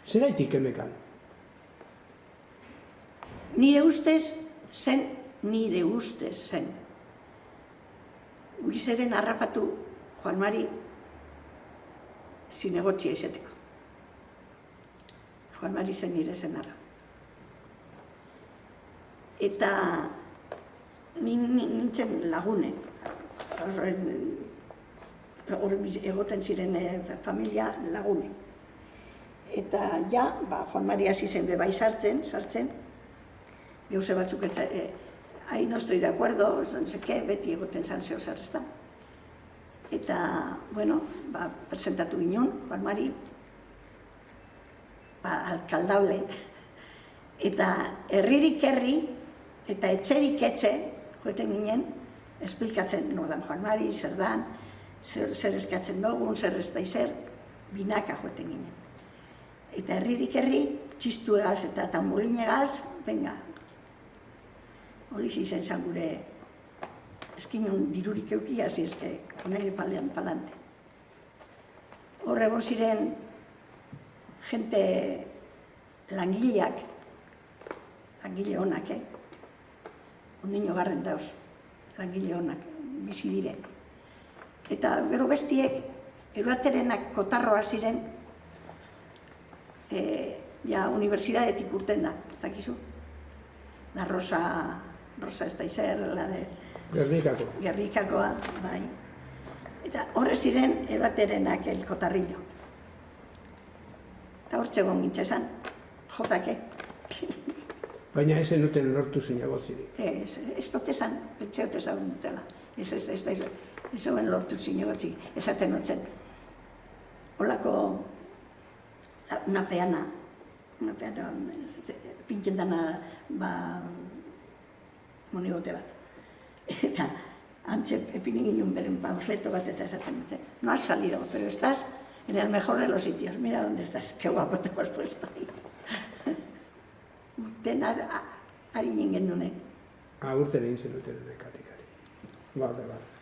Zeraitik emekan? Nire ustez zen. Gurizeren harrapatu Juan Mari zinegotzia izeteko. Juan Mari zen nire zenarra. Eta nintzen lagune. Hor egoten ziren familia lagune. Eta ja, Juan Mari hasi zen bebai sartzen, gauze batzuk ahí no estoy de acuerdo, no sé qué, beti egoten zan zeo zer, ezta. Eta, bueno, presentatu ginen, Juan Mari, alkaldable, eta herririk herri, eta etxerik etxe, joeten ginen, esplikatzen nordan Juan Mari, zer dan, zer eskatzen dugun, zer ez da izer, binaka joeten ginen. Eta herririk herri, txistu egaz eta tambolin egaz, venga. Hori izan zen gure eskinon dirurik euki, hasi eske, nahi palean palante. Hor egon ziren jente langileak, langile honak, ondino garren dauz, langile honak, bizi dire. Eta gero bestiek, eruaterenak kotarroa ziren, ja, universidadetik urten da, zakizu? La Rosa ez da izer, la de... Gerrikakoa, bai. Eta horre ziren edaterenak el kotarrillo. Eta hor txegon gintxezan, jotake. Baina ez zenuten lortu zinegotzirik. Ez dutezan, etxeotezan dutela. Ez hauen lortu zinegotzik, esaten hotzen. Holako, una peana, pintzen dana, monigote bat. Eta antxe epini ginen beren panfleto bat eta esaten dut. No has salido, pero estás en el mejor de los sitios. Mira dónde estás, qué guapo te has puesto ahí. Urten ari ningen dune. Urten egin zenuten nekatikari. Bale.